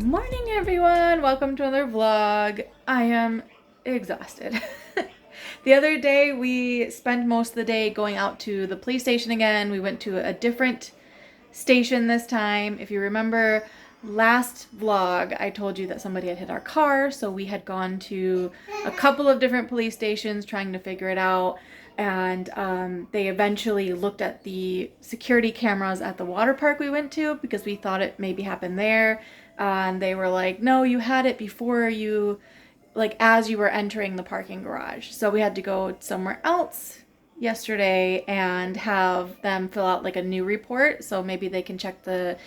Good morning, everyone. Welcome to another vlog. I am exhausted. The other day, we spent most of the day going out to the police station again. We went to a different station this time. If you remember last vlog, I told you that somebody had hit our car, so we had gone to a couple of different police stations trying to figure it out. And they eventually looked at the security cameras at the water park we went to because we thought it maybe happened there. And they were like, no, you had it before you, like as you were entering the parking garage. So we had to go somewhere else yesterday and have them fill out like a new report so maybe they can check the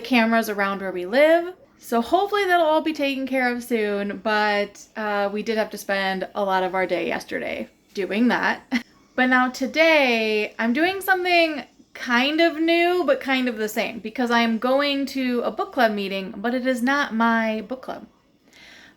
cameras around where we live. So hopefully that'll all be taken care of soon, but we did have to spend a lot of our day yesterday doing that. But now today I'm doing something kind of new but kind of the same because I am going to a book club meeting, but it is not my book club.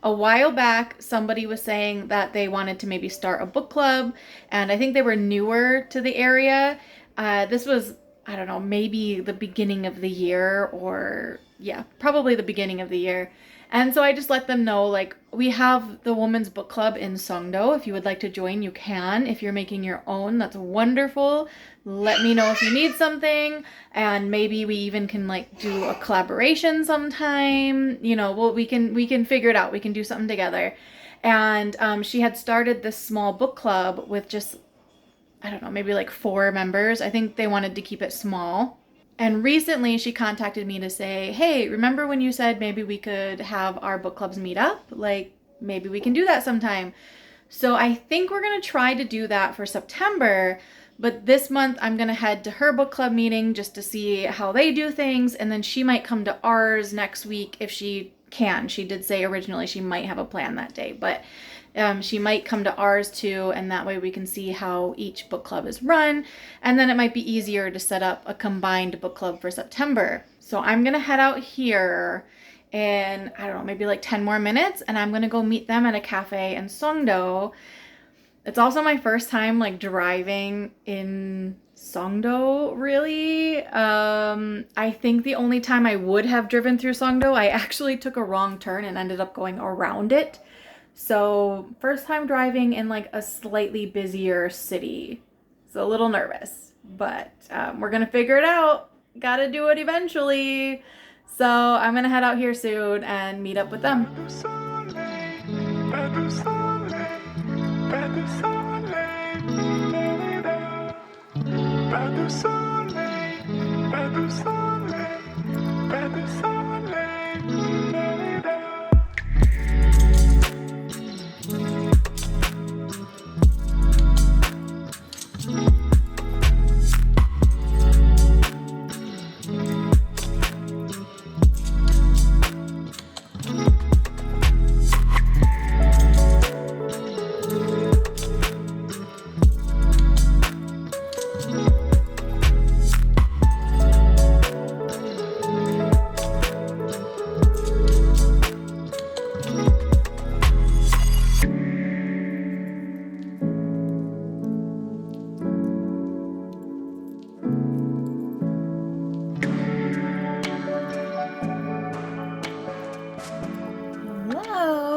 A while back, somebody was saying that they wanted to maybe start a book club, and I think they were newer to the area. This was, I don't know, maybe the beginning of the year, or yeah, probably the beginning of the year. And so I just let them know, like, we have the women's book club in Songdo. If you would like to join, you can. If you're making your own, that's wonderful. Let me know if you need something, and maybe we even can like do a collaboration sometime. You know, well, we can figure it out. We can do something together. And she had started this small book club with just, I don't know, maybe like 4 members. I think they wanted to keep it small. And recently she contacted me to say, hey, remember when you said maybe we could have our book clubs meet up? Like, maybe we can do that sometime. So I think we're going to try to do that for September. But this month I'm going to head to her book club meeting just to see how they do things. And then she might come to ours next week if she can. She did say originally she might have a plan that day, but she might come to ours too, and that way we can see how each book club is run, and then it might be easier to set up a combined book club for September. So I'm gonna head out here in, I don't know, maybe like 10 more minutes, and I'm gonna go meet them at a cafe in Songdo. It's also my first time like driving in Songdo, really. I think the only time I would have driven through Songdo, I actually took a wrong turn and ended up going around it. So first time driving in like a slightly busier city. So a little nervous, but we're gonna figure it out. Gotta do it eventually. So I'm gonna head out here soon and meet up with them.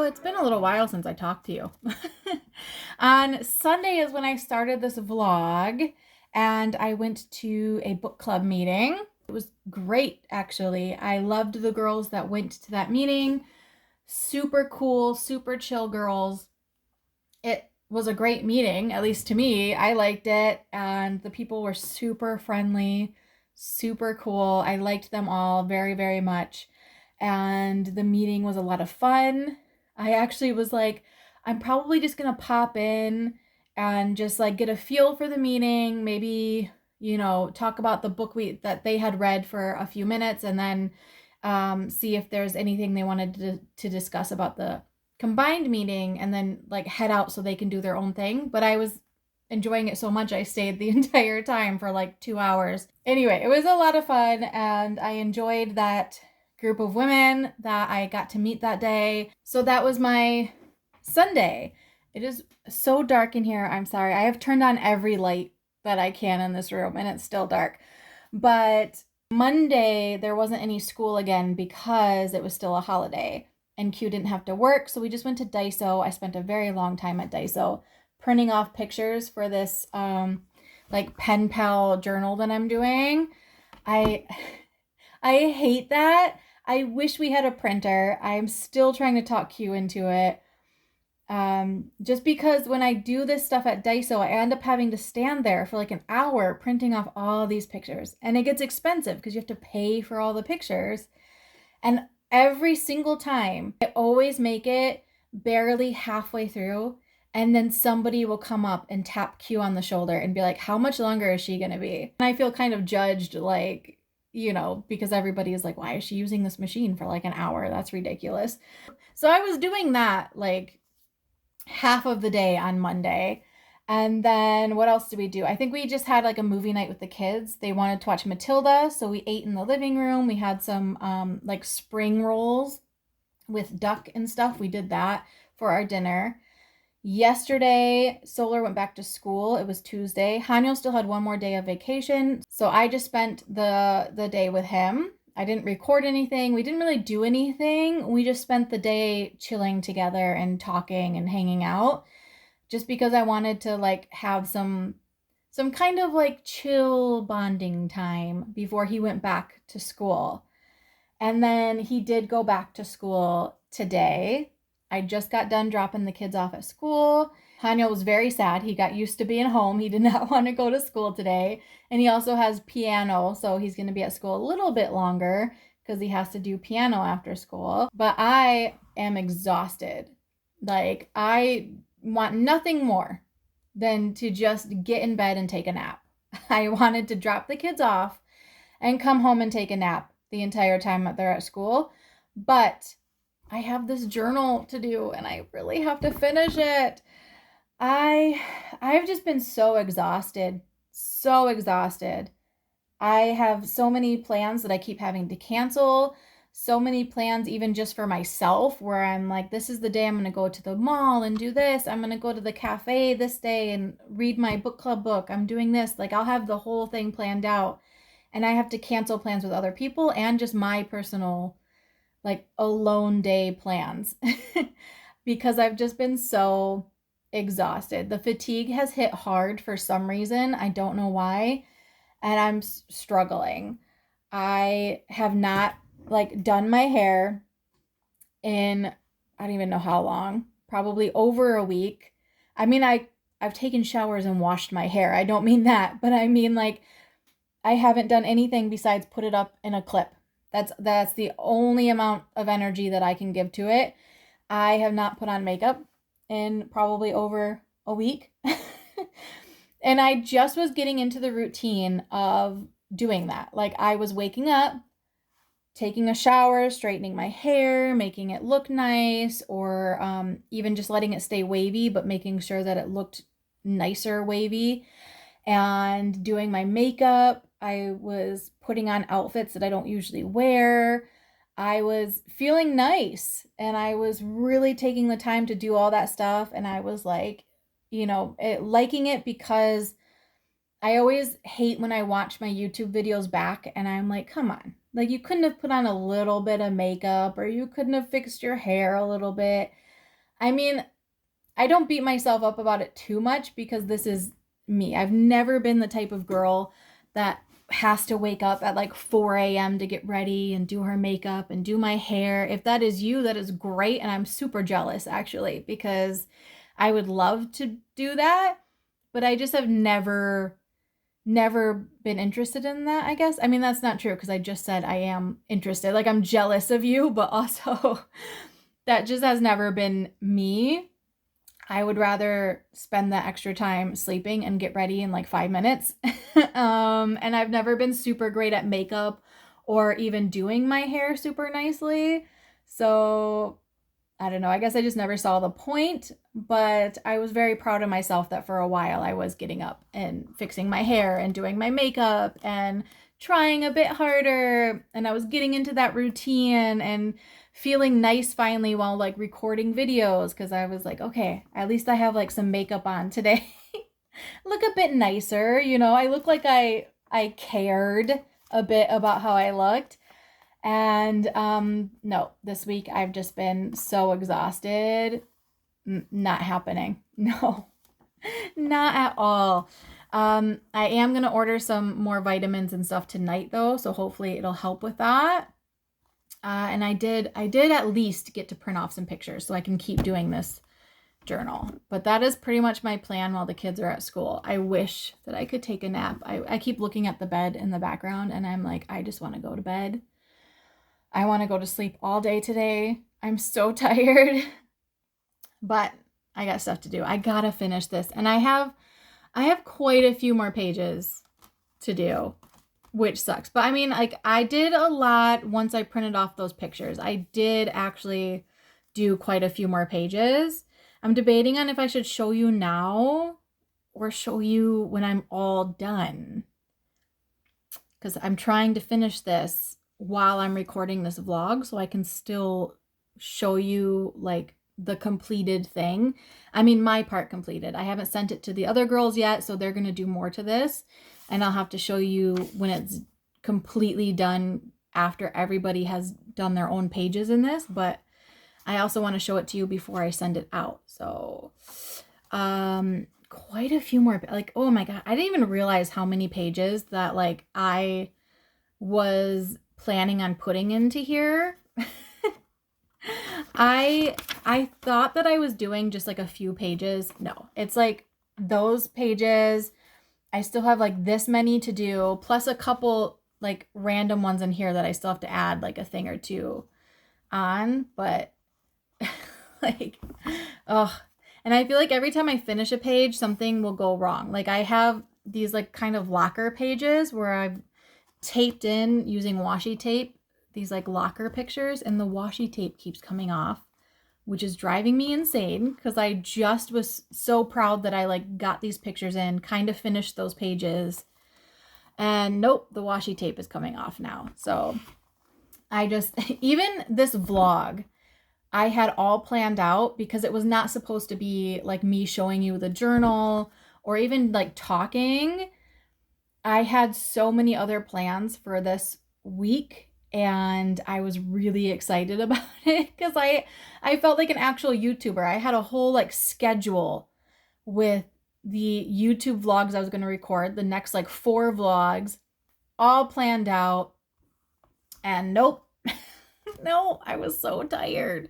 It's been a little while since I talked to you. On Sunday is when I started this vlog, and I went to a book club meeting. It was great, actually. I loved the girls that went to that meeting. Super cool, super chill girls. It was a great meeting, at least to me. I liked it, and the people were super friendly, super cool. I liked them all very, very much. And the meeting was a lot of fun. I actually was like, I'm probably just gonna pop in and just like get a feel for the meeting, maybe, you know, talk about the book that they had read for a few minutes, and then see if there's anything they wanted to discuss about the combined meeting, and then like head out so they can do their own thing. But I was enjoying it so much I stayed the entire time for like 2 hours. Anyway, it was a lot of fun, and I enjoyed that group of women that I got to meet that day. So that was my Sunday. It is so dark in here. I'm sorry. I have turned on every light that I can in this room, and it's still dark. But Monday, there wasn't any school again because it was still a holiday and Q didn't have to work. So we just went to Daiso. I spent a very long time at Daiso printing off pictures for this like pen pal journal that I'm doing. I I hate that. I wish we had a printer. I'm still trying to talk Q into it. Just because when I do this stuff at Daiso, I end up having to stand there for like an hour printing off all these pictures. And it gets expensive because you have to pay for all the pictures. And every single time, I always make it barely halfway through. And then somebody will come up and tap Q on the shoulder and be like, how much longer is she going to be? And I feel kind of judged, like, because everybody is like, why is she using this machine for like an hour? That's ridiculous. So I was doing that like half of the day on Monday. And then what else did we do? I think we just had like a movie night with the kids. They wanted to watch Matilda, so we ate in the living room. We had some like spring rolls with duck and stuff. We did that for our dinner. Yesterday, Solar went back to school. It was Tuesday. Hanyo still had one more day of vacation, so I just spent the day with him. I didn't record anything. We didn't really do anything. We just spent the day chilling together and talking and hanging out just because I wanted to like have some kind of like chill bonding time before he went back to school. And then he did go back to school today. I just got done dropping the kids off at school. Hanyo was very sad. He got used to being home. He did not want to go to school today. And he also has piano, so he's going to be at school a little bit longer because he has to do piano after school. But I am exhausted. Like, I want nothing more than to just get in bed and take a nap. I wanted to drop the kids off and come home and take a nap the entire time that they're at school. But I have this journal to do and I really have to finish it. I've just been so exhausted. So exhausted. I have so many plans that I keep having to cancel. So many plans even just for myself where I'm like, this is the day I'm going to go to the mall and do this. I'm going to go to the cafe this day and read my book club book. I'm doing this. Like, I'll have the whole thing planned out. And I have to cancel plans with other people and just my personal like alone day plans because I've just been so exhausted. The fatigue has hit hard for some reason. I don't know why. And I'm struggling. I have not like done my hair in, I don't even know how long, probably over a week. I mean, I've taken showers and washed my hair. I don't mean that, but I mean like I haven't done anything besides put it up in a clip. That's the only amount of energy that I can give to it. I have not put on makeup in probably over a week. And I just was getting into the routine of doing that. Like, I was waking up, taking a shower, straightening my hair, making it look nice, or even just letting it stay wavy, but making sure that it looked nicer wavy, and doing my makeup. I was putting on outfits that I don't usually wear. I was feeling nice and I was really taking the time to do all that stuff. And I was like, liking it because I always hate when I watch my YouTube videos back and I'm like, come on, like you couldn't have put on a little bit of makeup or you couldn't have fixed your hair a little bit. I mean, I don't beat myself up about it too much because this is me. I've never been the type of girl that has to wake up at like 4 a.m. to get ready and do her makeup and do my hair. If that is you, that is great. And I'm super jealous actually, because I would love to do that, but I just have never been interested in that, I guess. I mean, that's not true because I just said I am interested. Like, I'm jealous of you, but also that just has never been me. I would rather spend that extra time sleeping and get ready in like 5 minutes. And I've never been super great at makeup or even doing my hair super nicely. So I don't know. I guess I just never saw the point, but I was very proud of myself that for a while I was getting up and fixing my hair and doing my makeup and trying a bit harder. And I was getting into that routine and feeling nice finally while like recording videos because I was like, okay, at least I have like some makeup on today. Look a bit nicer, I look like I cared a bit about how I looked. And no, this week I've just been so exhausted. Not happening. No, not at all. I am gonna order some more vitamins and stuff tonight though, so hopefully it'll help with that. And I did at least get to print off some pictures so I can keep doing this journal. But that is pretty much my plan while the kids are at school. I wish that I could take a nap. I keep looking at the bed in the background and I'm like, I just want to go to bed. I want to go to sleep all day today. I'm so tired. But I got stuff to do. I gotta finish this. And I have quite a few more pages to do, which sucks. But I mean, like, I did a lot once I printed off those pictures. I did actually do quite a few more pages. I'm debating on if I should show you now or show you when I'm all done. Because I'm trying to finish this while I'm recording this vlog so I can still show you like the completed thing. I mean, my part completed. I haven't sent it to the other girls yet, so they're going to do more to this. And I'll have to show you when it's completely done after everybody has done their own pages in this. But I also want to show it to you before I send it out. So, quite a few more, like, oh my God, I didn't even realize how many pages that like I was planning on putting into here. I thought that I was doing just like a few pages. No, it's like those pages. I still have like this many to do, plus a couple like random ones in here that I still have to add like a thing or two on, but like, oh, and I feel like every time I finish a page, something will go wrong. Like I have these like kind of locker pages where I've taped in using washi tape, these like locker pictures, and the washi tape keeps coming off, which is driving me insane because I just was so proud that I like got these pictures in, kind of finished those pages, and nope, the washi tape is coming off now. So I just, even this vlog, I had all planned out because it was not supposed to be like me showing you the journal or even like talking. I had so many other plans for this week and I was really excited about it because I felt like an actual YouTuber. I had a whole like schedule with the YouTube vlogs I was going to record, the next like 4 vlogs, all planned out. And nope. No, I was so tired.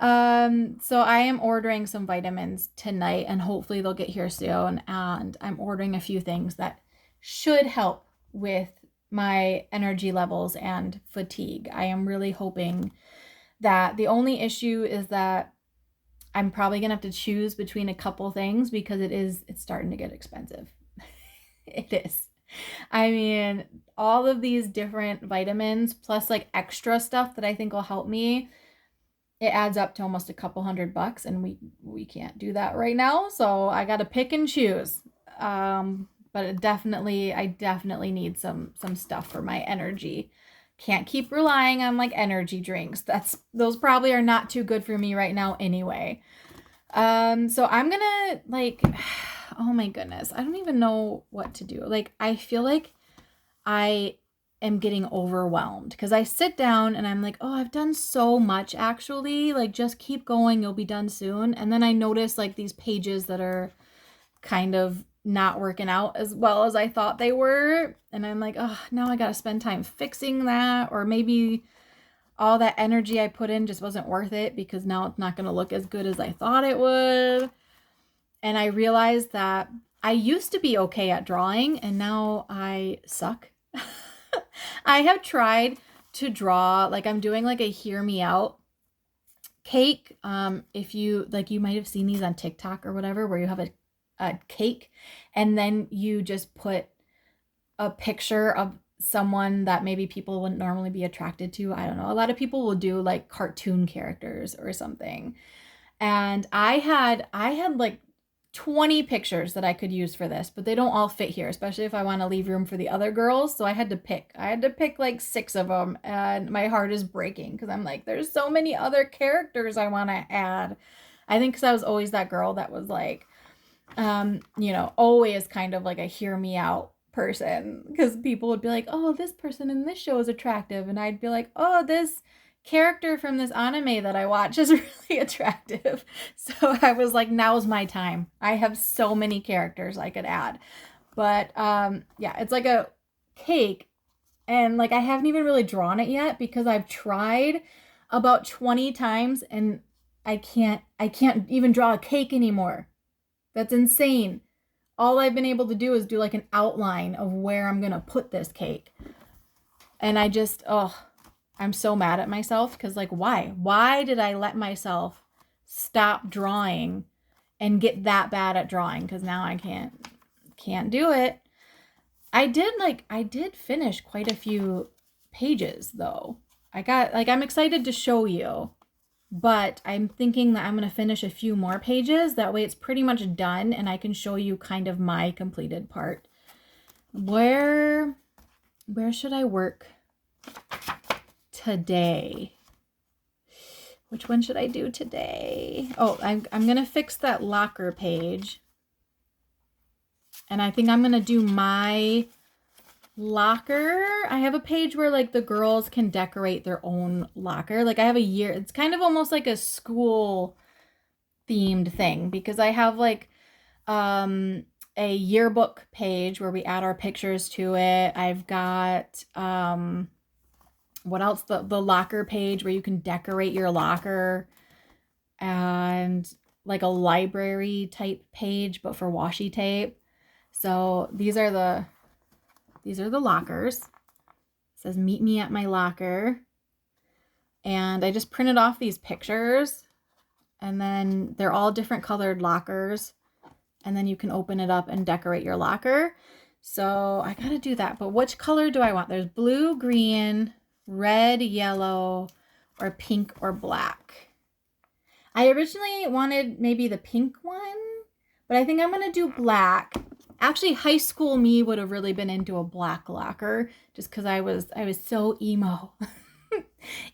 So I am ordering some vitamins tonight and hopefully they'll get here soon. And I'm ordering a few things that should help with my energy levels and fatigue. I am really hoping that the only issue is that I'm probably gonna have to choose between a couple things because it's starting to get expensive. It is. I mean, all of these different vitamins plus like extra stuff that I think will help me, it adds up to almost a couple $100 and we can't do that right now. So I got to pick and choose. But I definitely need some stuff for my energy. Can't keep relying on like energy drinks. Those probably are not too good for me right now anyway. So I'm gonna like, oh my goodness, I don't even know what to do. Like, I feel like I am getting overwhelmed because I sit down and I'm like, oh, I've done so much actually. Like, just keep going, you'll be done soon. And then I notice like these pages that are kind of not working out as well as I thought they were. And I'm like, oh, now I got to spend time fixing that. Or maybe all that energy I put in just wasn't worth it because now it's not going to look as good as I thought it would. And I realized that I used to be okay at drawing and now I suck. I have tried to draw, like I'm doing like a hear me out cake. If you like, you might have seen these on TikTok or whatever, where you have a cake and then you just put a picture of someone that maybe people wouldn't normally be attracted to. I don't know. A lot of people will do like cartoon characters or something. And I had like 20 pictures that I could use for this, but they don't all fit here, especially if I want to leave room for the other girls. So I had to pick like 6 of them, and my heart is breaking because I'm like, there's so many other characters I want to add. I think because I was always that girl that was like, always kind of like a hear me out person, because people would be like, oh, this person in this show is attractive, and I'd be like, oh, this character from this anime that I watch is really attractive. So I was like, now's my time. I have so many characters I could add. But yeah, it's like a cake, and like I haven't even really drawn it yet because I've tried about 20 times and I can't even draw a cake anymore. That's insane. All I've been able to do is do like an outline of where I'm going to put this cake. And I just, I'm so mad at myself because like, why? Why did I let myself stop drawing and get that bad at drawing? Because now I can't do it. I did finish quite a few pages though. I'm excited to show you, but I'm thinking that I'm going to finish a few more pages. That way it's pretty much done and I can show you kind of my completed part. Where should I work today? Which one should I do today? Oh, I'm going to fix that locker page. And I think I'm going to do my locker. I have a page where like the girls can decorate their own locker. Like I have it's kind of almost like a school themed thing because I have like a yearbook page where we add our pictures to it. I've got what else? The locker page where you can decorate your locker, and like a library type page but for washi tape. So these are the lockers. It says meet me at my locker. And I just printed off these pictures, and then they're all different colored lockers. And then you can open it up and decorate your locker. So I gotta do that. But which color do I want? There's blue, green, red, yellow, or pink or black. I originally wanted maybe the pink one, but I think I'm gonna do black. Actually, high school me would have really been into a black locker just because I was so emo.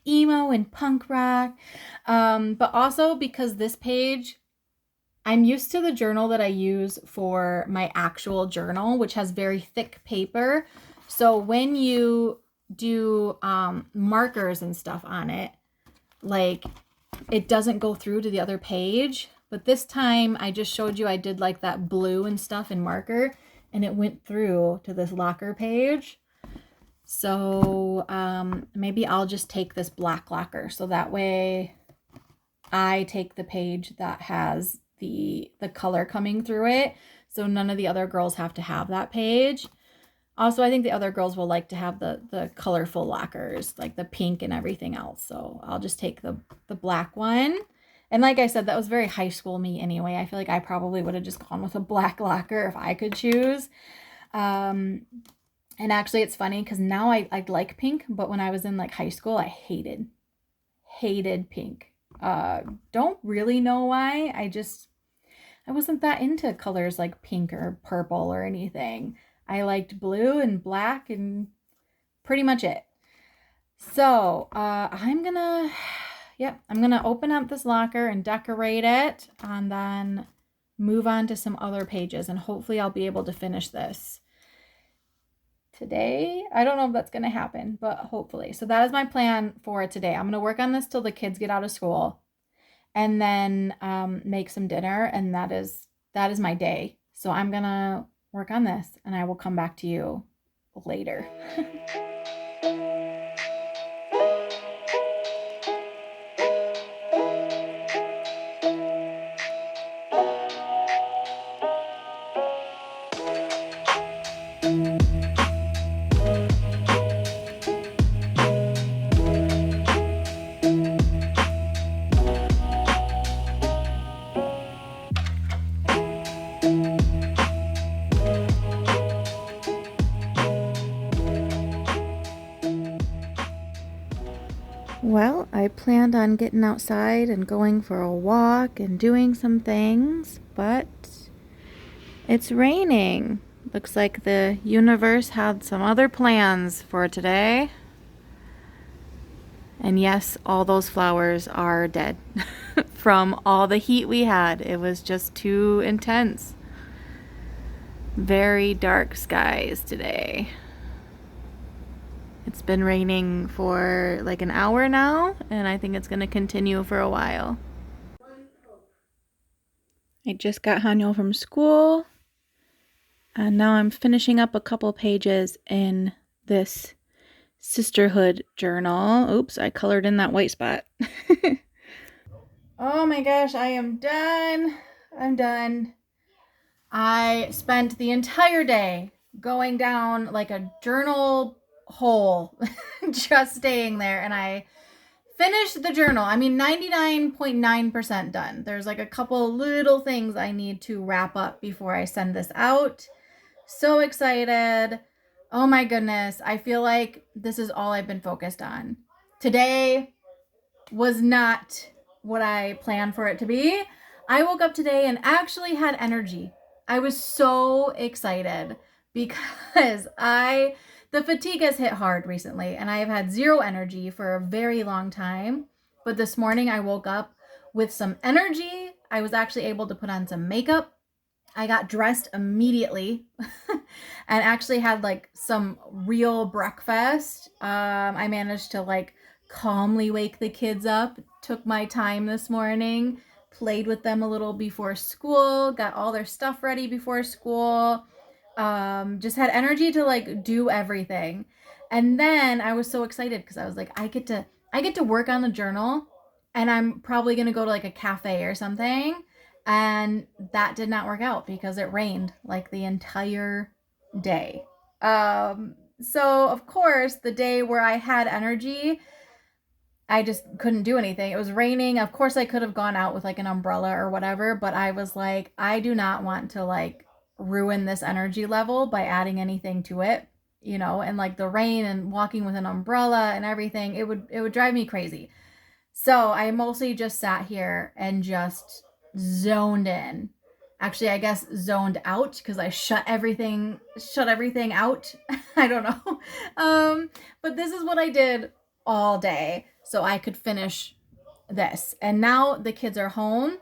Emo and punk rock. But also because this page, I'm used to the journal that I use for my actual journal, which has very thick paper. So when you do markers and stuff on it, like it doesn't go through to the other page. But this time I just showed you I did like that blue and stuff in marker, and it went through to this locker page. So maybe I'll just take this black locker. So that way I take the page that has the color coming through it. So none of the other girls have to have that page. Also, I think the other girls will like to have the colorful lockers, like the pink and everything else. So I'll just take the black one. And like I said, that was very high school me anyway. I feel like I probably would have just gone with a black locker if I could choose. And actually it's funny because now I like pink, but when I was in like high school, I hated pink. Don't really know why. I wasn't that into colors like pink or purple or anything. I liked blue and black and pretty much it. So I'm gonna open up this locker and decorate it and then move on to some other pages, and hopefully I'll be able to finish this today. I don't know if that's going to happen, but hopefully. So that is my plan for today. I'm going to work on this till the kids get out of school, and then make some dinner, and that is my day. So I'm going to work on this, and I will come back to you later. Well, I planned on getting outside and going for a walk and doing some things, but it's raining. Looks like the universe had some other plans for today. And yes, all those flowers are dead from all the heat we had. It was just too intense. Very dark skies today. It's been raining for like an hour now, and I think it's going to continue for a while. I just got Hanyo from school, and now I'm finishing up a couple pages in this Sisterhood journal. Oops, I colored in that white spot. Oh my gosh, I am done. I'm done. I spent the entire day going down like a journal hole, just staying there, and I finished the journal. I mean, 99.9% done. There's like a couple little things I need to wrap up before I send this out. So excited. Oh my goodness. I feel like this is all I've been focused on. Today was not what I planned for it to be. I woke up today and actually had energy. I was so excited because the fatigue has hit hard recently and I have had zero energy for a very long time. But this morning I woke up with some energy. I was actually able to put on some makeup. I got dressed immediately and actually had like some real breakfast. I managed to like calmly wake the kids up, took my time this morning, played with them a little before school, got all their stuff ready before school. Just had energy to like do everything. And then I was so excited because I was like, I get to work on the journal and I'm probably going to go to like a cafe or something. And that did not work out because it rained like the entire day. So of course, the day where I had energy, I just couldn't do anything. It was raining. Of course, I could have gone out with like an umbrella or whatever, but I was like, I do not want to like ruin this energy level by adding anything to it, and like the rain and walking with an umbrella and everything, it would drive me crazy. So I mostly just sat here and just zoned in. Actually, I guess zoned out because I shut everything out. I don't know. But this is what I did all day so I could finish this. And now the kids are home.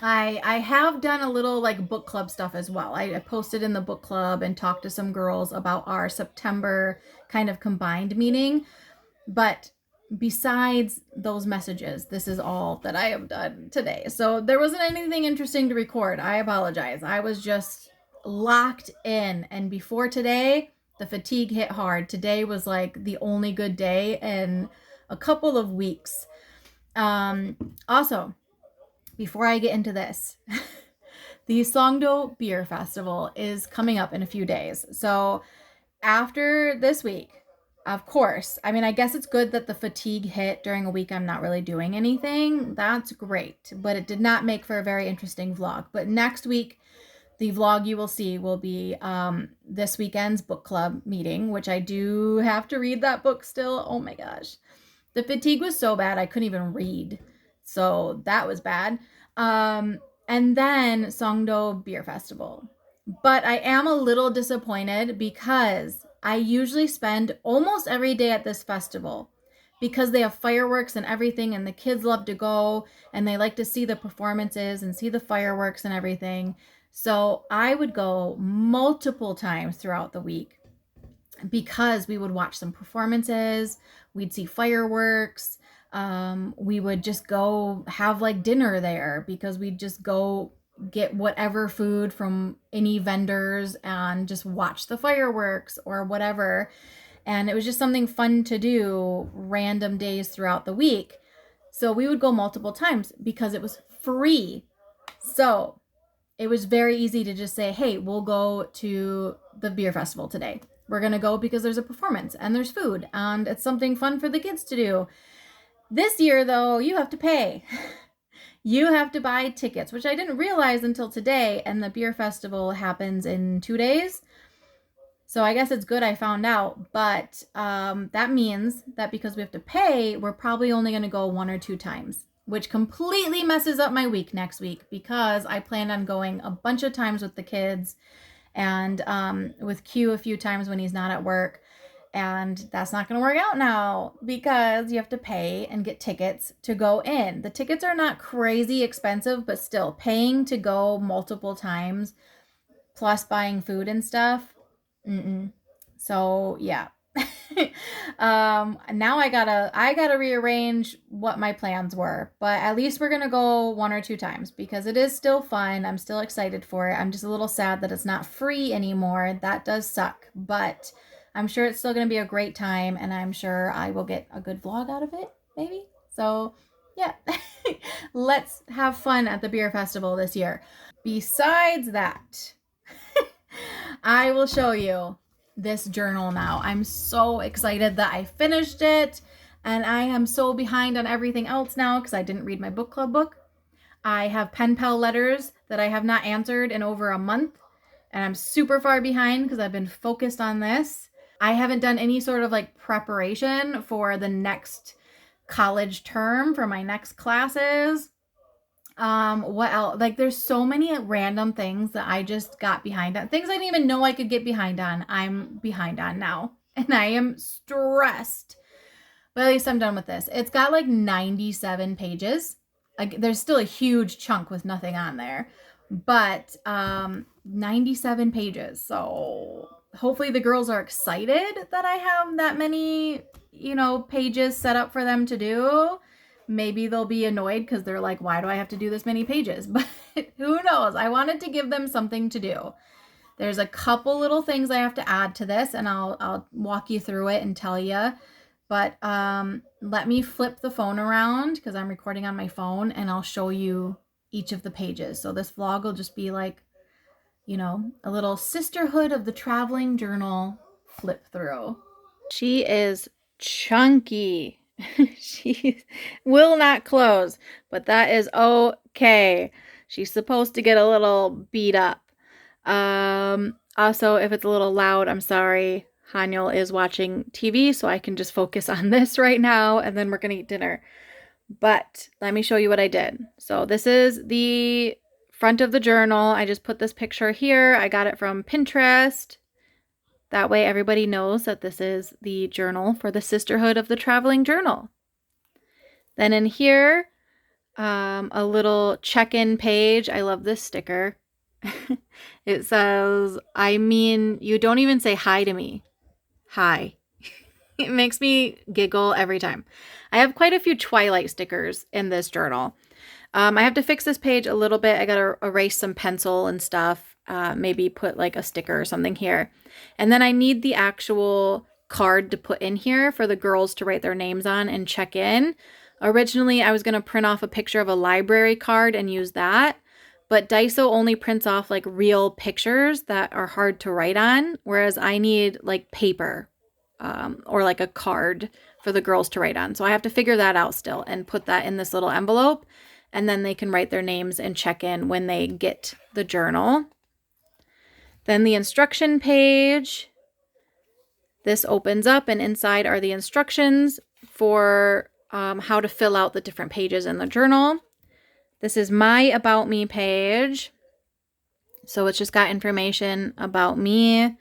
I have done a little like book club stuff as well. I posted in the book club and talked to some girls about our September kind of combined meeting. But besides those messages, this is all that I have done today. So there wasn't anything interesting to record. I apologize. I was just locked in. And before today, the fatigue hit hard. Today was like the only good day in a couple of weeks. Also, before I get into this, the Songdo Beer Festival is coming up in a few days. So after this week, of course, I mean, I guess it's good that the fatigue hit during a week I'm not really doing anything. That's great, but it did not make for a very interesting vlog. But next week, the vlog you will see will be this weekend's book club meeting, which I do have to read that book still. Oh my gosh. The fatigue was so bad I couldn't even read. So that was bad. And then Songdo Beer Festival. But I am a little disappointed because I usually spend almost every day at this festival because they have fireworks and everything, and the kids love to go and they like to see the performances and see the fireworks and everything. So I would go multiple times throughout the week because we would watch some performances, we'd see fireworks, we would just go have like dinner there because we'd just go get whatever food from any vendors and just watch the fireworks or whatever. And it was just something fun to do random days throughout the week. So we would go multiple times because it was free. So it was very easy to just say, hey, we'll go to the beer festival today. We're going to go because there's a performance and there's food and it's something fun for the kids to do. This year, though, you have to pay. You have to buy tickets, which I didn't realize until today, and the beer festival happens in 2 days. So I guess it's good I found out, but that means that because we have to pay, we're probably only going to go 1 or 2 times, which completely messes up my week next week because I planned on going a bunch of times with the kids and with Q a few times when he's not at work. And that's not going to work out now because you have to pay and get tickets to go in. The tickets are not crazy expensive, but still paying to go multiple times plus buying food and stuff. So yeah. Now I gotta rearrange what my plans were, but at least we're gonna go 1 or 2 times because it is still fun. I'm still excited for it. I'm just a little sad that it's not free anymore. That does suck, but I'm sure it's still gonna be a great time, and I'm sure I will get a good vlog out of it, maybe. So yeah, let's have fun at the beer festival this year. Besides that, I will show you this journal now. I'm so excited that I finished it, and I am so behind on everything else now because I didn't read my book club book. I have pen pal letters that I have not answered in over a month, and I'm super far behind because I've been focused on this. I haven't done any sort of like preparation for the next college term for my next classes. What else? Like, there's so many random things that I just got behind on. Things I didn't even know I could get behind on. I'm behind on now. And I am stressed. But at least I'm done with this. It's got like 97 pages. Like, there's still a huge chunk with nothing on there. But 97 pages. So hopefully the girls are excited that I have that many, pages set up for them to do. Maybe they'll be annoyed because they're like, why do I have to do this many pages? But who knows? I wanted to give them something to do. There's a couple little things I have to add to this, and I'll walk you through it and tell you. But let me flip the phone around because I'm recording on my phone, and I'll show you each of the pages. So this vlog will just be like, a little Sisterhood of the Traveling Journal flip through. She is chunky. She will not close, but that is okay. She's supposed to get a little beat up. Also, if it's a little loud, I'm sorry. Haniel is watching TV, so I can just focus on this right now, and then we're gonna eat dinner. But let me show you what I did. So this is the front of the journal. I just put this picture here. I got it from Pinterest. That way everybody knows that this is the journal for the Sisterhood of the Traveling Journal. Then in here, a little check-in page. I love this sticker. It says, you don't even say hi to me. Hi. It makes me giggle every time. I have quite a few Twilight stickers in this journal. I have to fix this page a little bit. I got to erase some pencil and stuff. Maybe put like a sticker or something here. And then I need the actual card to put in here for the girls to write their names on and check in. Originally, I was going to print off a picture of a library card and use that. But Daiso only prints off like real pictures that are hard to write on. Whereas I need like paper or like a card for the girls to write on. So I have to figure that out still and put that in this little envelope. And then they can write their names and check in when they get the journal. Then the instruction page. This opens up, and inside are the instructions for how to fill out the different pages in the journal. This is my About Me page. So it's just got information about me.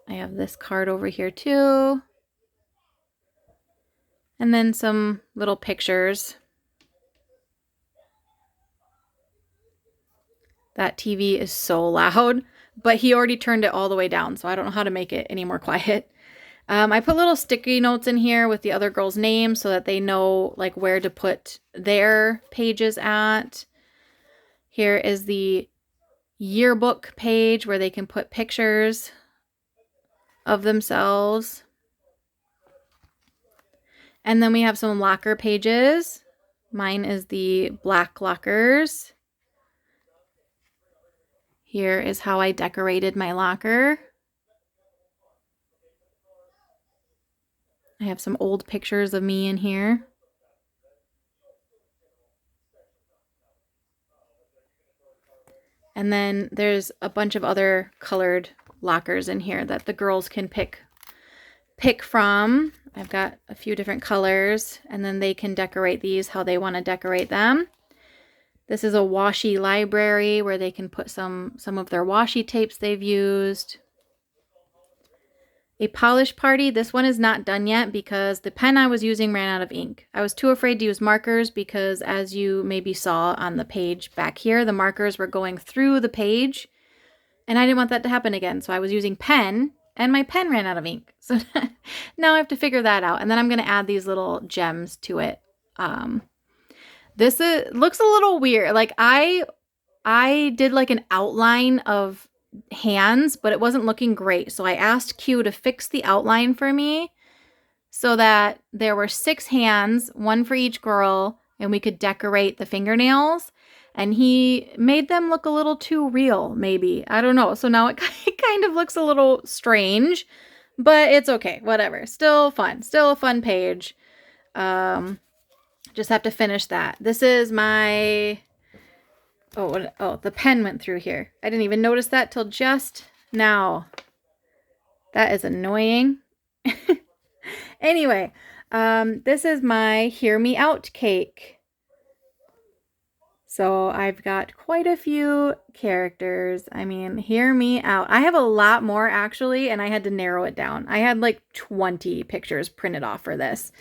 I have this card over here too. And then some little pictures. That TV is so loud, but he already turned it all the way down, so I don't know how to make it any more quiet. I put little sticky notes in here with the other girls' names so that they know like where to put their pages at. Here is the yearbook page where they can put pictures of themselves. And then we have some locker pages. Mine is the black lockers. Here is how I decorated my locker. I have some old pictures of me in here. And then there's a bunch of other colored lockers in here that the girls can pick from. I've got a few different colors, and then they can decorate these how they want to decorate them. This is a washi library where they can put some of their washi tapes they've used. A polish party. This one is not done yet because the pen I was using ran out of ink. I was too afraid to use markers because, as you maybe saw on the page back here, the markers were going through the page and I didn't want that to happen again. So I was using pen and my pen ran out of ink. So now I have to figure that out. And then I'm going to add these little gems to it. This looks a little weird. Like I did like an outline of hands, but it wasn't looking great. So I asked Q to fix the outline for me so that there were 6 hands, one for each girl, and we could decorate the fingernails. And he made them look a little too real, maybe. I don't know. So now it kind of looks a little strange, but it's okay. Whatever. Still fun. Still a fun page. Just have to finish that. This is my... Oh, the pen went through here. I didn't even notice that till just now. That is annoying. Anyway, this is my Hear Me Out cake. So I've got quite a few characters. I mean, hear me out. I have a lot more actually, and I had to narrow it down. I had like 20 pictures printed off for this.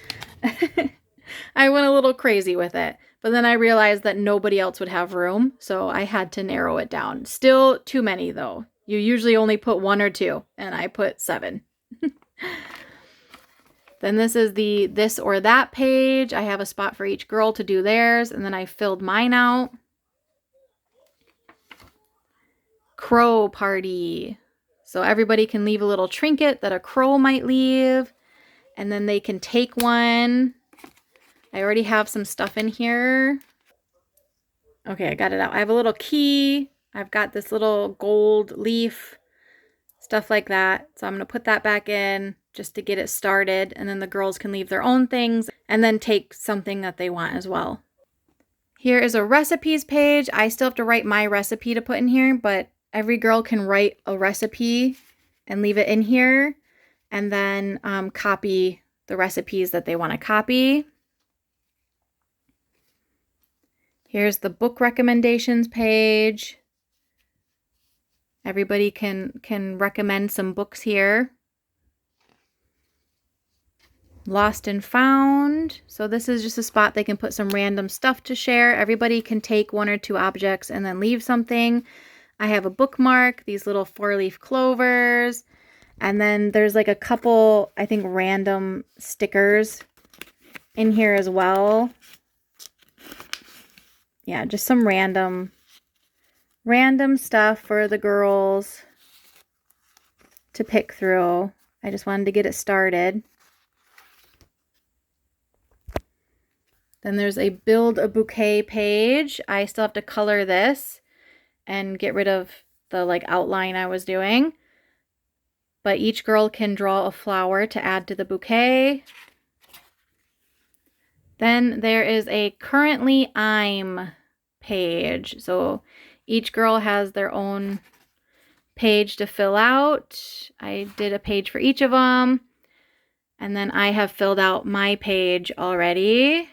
I went a little crazy with it. But then I realized that nobody else would have room, so I had to narrow it down. Still too many, though. You usually only put 1 or 2, and I put 7. Then this is the this or that page. I have a spot for each girl to do theirs, and then I filled mine out. Crow party. So everybody can leave a little trinket that a crow might leave, and then they can take one. I already have some stuff in here. Okay, I got it out. I have a little key. I've got this little gold leaf, stuff like that. So I'm going to put that back in just to get it started. And then the girls can leave their own things and then take something that they want as well. Here is a recipes page. I still have to write my recipe to put in here, but every girl can write a recipe and leave it in here and then copy the recipes that they want to copy. Here's the book recommendations page. Everybody can recommend some books here. Lost and found. So this is just a spot they can put some random stuff to share. Everybody can take 1 or 2 objects and then leave something. I have a bookmark, these little 4-leaf clovers, and then there's like a couple, I think, random stickers in here as well. Yeah, just some random stuff for the girls to pick through. I just wanted to get it started. Then there's a build a bouquet page. I still have to color this and get rid of the like outline I was doing. But each girl can draw a flower to add to the bouquet. Then there is a currently I'm page. So each girl has their own page to fill out. I did a page for each of them. And then I have filled out my page already.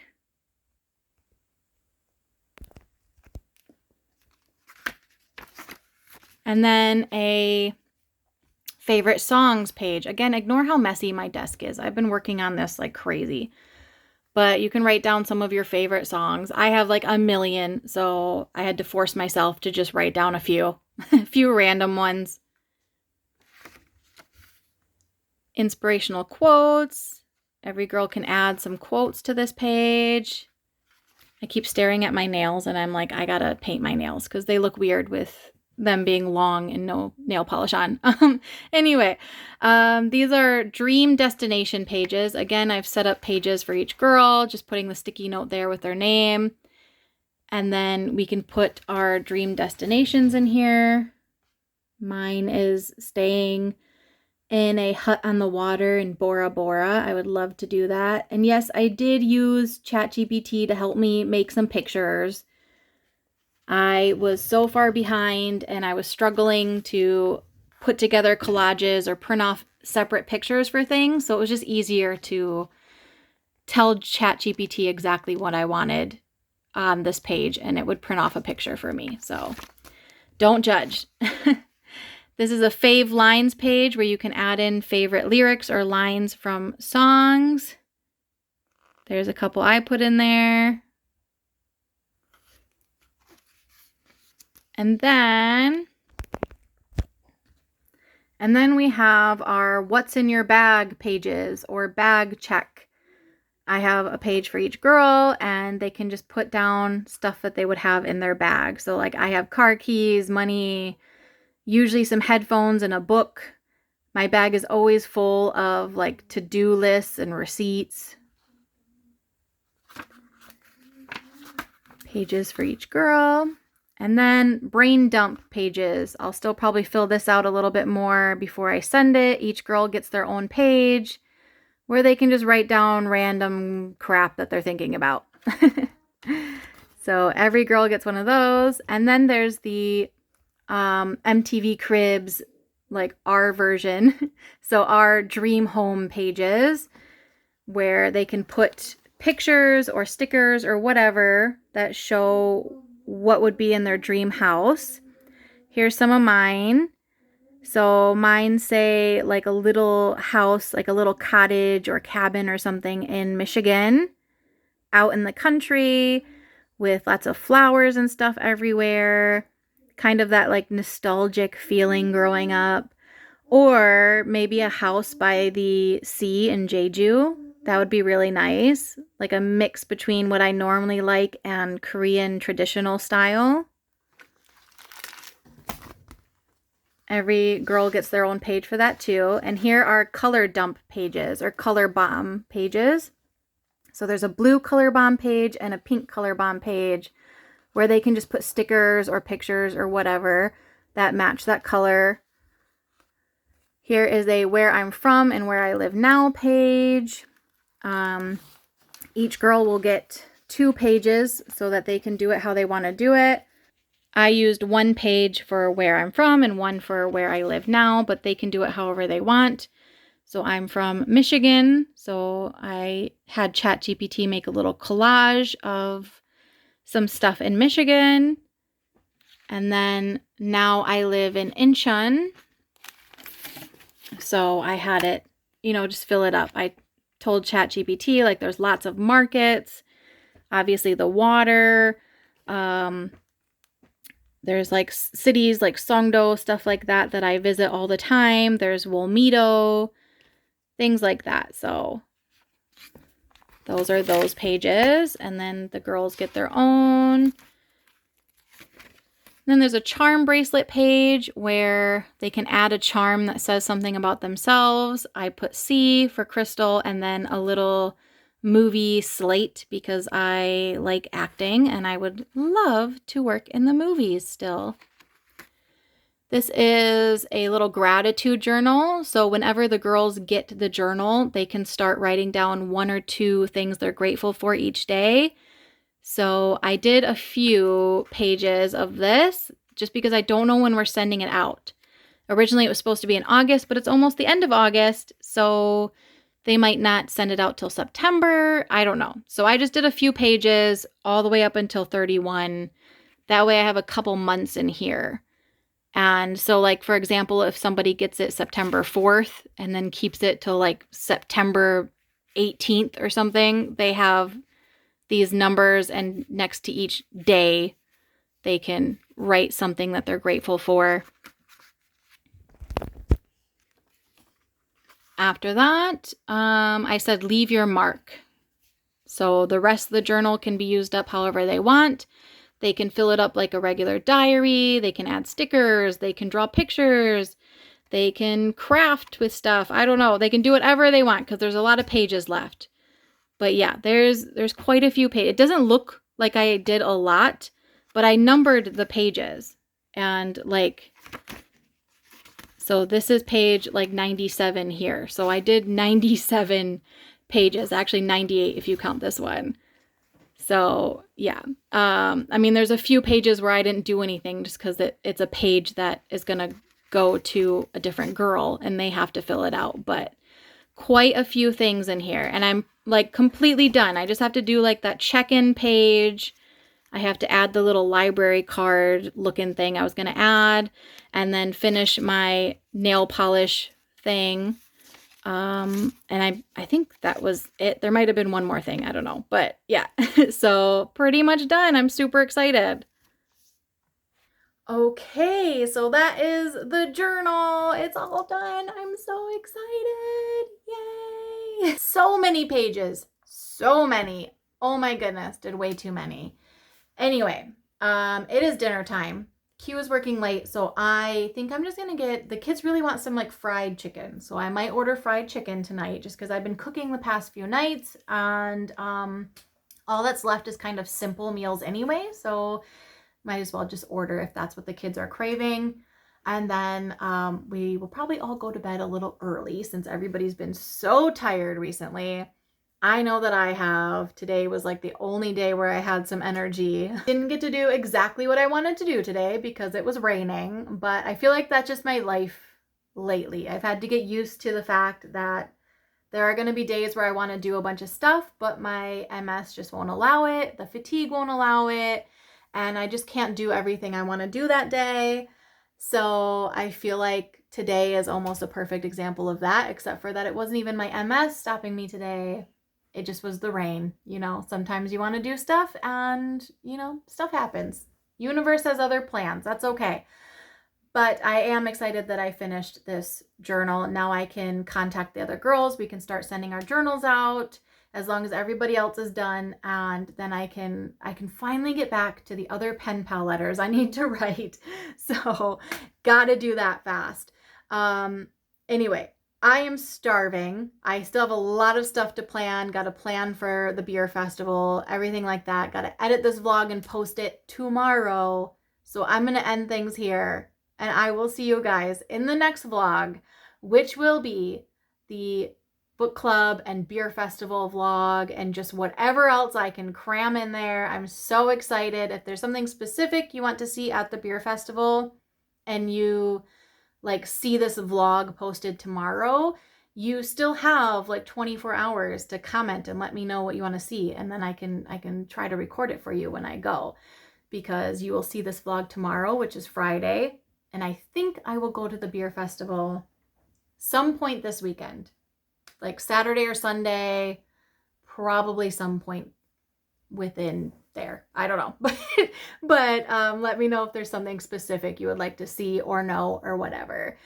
And then a favorite songs page. Again, ignore how messy my desk is. I've been working on this like crazy. But you can write down some of your favorite songs. I have like a million, so I had to force myself to just write down a few random ones. Inspirational quotes. Every girl can add some quotes to this page. I keep staring at my nails and I'm like, I gotta paint my nails because they look weird with them being long and no nail polish on. Anyway, these are dream destination pages. Again, I've set up pages for each girl, just putting the sticky note there with their name. And then we can put our dream destinations in here. Mine is staying in a hut on the water in Bora Bora. I would love to do that. And yes, I did use ChatGPT to help me make some pictures. I was so far behind and I was struggling to put together collages or print off separate pictures for things. So it was just easier to tell ChatGPT exactly what I wanted on this page and it would print off a picture for me. So don't judge. This is a fave lines page where you can add in favorite lyrics or lines from songs. There's a couple I put in there. And then we have our what's in your bag pages or bag check. I have a page for each girl and they can just put down stuff that they would have in their bag. So like I have car keys, money, usually some headphones and a book. My bag is always full of like to-do lists and receipts. Pages for each girl. And then brain dump pages. I'll still probably fill this out a little bit more before I send it. Each girl gets their own page where they can just write down random crap that they're thinking about. So every girl gets one of those. And then there's the MTV Cribs, like our version. So our dream home pages where they can put pictures or stickers or whatever that show what would be in their dream house. Here's some of mine. So mine say like a little house, like a little cottage or cabin or something in Michigan, out in the country with lots of flowers and stuff everywhere. Kind of that like nostalgic feeling growing up. Or maybe a house by the sea in Jeju. That would be really nice. Like a mix between what I normally like and Korean traditional style. Every girl gets their own page for that too. And here are color dump pages or color bomb pages. So there's a blue color bomb page and a pink color bomb page where they can just put stickers or pictures or whatever that match that color. Here is a where I'm from and where I live now page. Each girl will get 2 pages so that they can do it how they want to do it. I used one page for where I'm from and one for where I live now, but they can do it however they want. So I'm from Michigan, so I had ChatGPT make a little collage of some stuff in Michigan. And then now I live in Incheon. So I had it, just fill it up. I told ChatGPT, like, there's lots of markets, obviously the water, there's like cities like Songdo, stuff like that I visit all the time. There's Wolmido, things like that. So those are those pages. And then the girls get their own. Then there's a charm bracelet page where they can add a charm that says something about themselves. I put C for crystal and then a little movie slate because I like acting and I would love to work in the movies still. This is a little gratitude journal. So whenever the girls get the journal, they can start writing down 1 or 2 things they're grateful for each day. So I did a few pages of this just because I don't know when we're sending it out. Originally it was supposed to be in August, but it's almost the end of August. So they might not send it out till September. I don't know. So I just did a few pages all the way up until 31. That way I have a couple months in here. And so like, for example, if somebody gets it September 4th and then keeps it till like September 18th or something, they have these numbers and next to each day, they can write something that they're grateful for. After that, I said, leave your mark. So the rest of the journal can be used up however they want. They can fill it up like a regular diary. They can add stickers. They can draw pictures. They can craft with stuff. I don't know. They can do whatever they want because there's a lot of pages left. But yeah, there's quite a few pages. It doesn't look like I did a lot, but I numbered the pages. And like, so this is page like 97 here. So I did 97 pages, actually 98 if you count this one. So yeah, I mean, there's a few pages where I didn't do anything just because it's a page that is going to go to a different girl and they have to fill it out. But quite a few things in here and I'm like completely done. I just have to do like that check-in page. I have to add the little library card looking thing I was going to add, and then finish my nail polish thing. And I think that was it. There might have been one more thing. I don't know. But yeah, so pretty much done. I'm super excited. Okay, so that is the journal. It's all done. I'm so excited. Yay! So many pages. So many. Oh my goodness, did way too many. Anyway, it is dinner time. Q is working late, so I think I'm just gonna get, the kids really want some like fried chicken, so I might order fried chicken tonight just because I've been cooking the past few nights, and all that's left is kind of simple meals anyway, so might as well just order if that's what the kids are craving. And then we will probably all go to bed a little early since everybody's been so tired recently. I know that I have. Today was like the only day where I had some energy. Didn't get to do exactly what I wanted to do today because it was raining, but I feel like that's just my life lately. I've had to get used to the fact that there are going to be days where I want to do a bunch of stuff, but my MS just won't allow it. The fatigue won't allow it, and I just can't do everything I want to do that day. So I feel like today is almost a perfect example of that, except for that it wasn't even my MS stopping me today. It just was the rain. You know, sometimes you want to do stuff and, you know, stuff happens. Universe has other plans. That's okay. But I am excited that I finished this journal. Now I can contact the other girls. We can start sending our journals out as long as everybody else is done. And then I can finally get back to the other pen pal letters I need to write. So gotta do that fast. Anyway, I am starving. I still have a lot of stuff to plan. Got to plan for the beer festival, everything like that. Got to edit this vlog and post it tomorrow. So I'm going to end things here. And I will see you guys in the next vlog, which will be the book club and beer festival vlog and just whatever else I can cram in there. I'm so excited. If there's something specific you want to see at the beer festival and you like see this vlog posted tomorrow, you still have like 24 hours to comment and let me know what you want to see, and then I can try to record it for you when I go, because you will see this vlog tomorrow, which is Friday, and I think I will go to the beer festival some point this weekend, like Saturday or Sunday, probably some point within there. I don't know. but let me know if there's something specific you would like to see or know or whatever.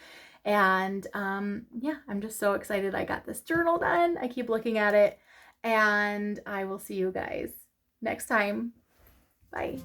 And yeah, I'm just so excited I got this journal done. I keep looking at it, and I will see you guys next time. Bye.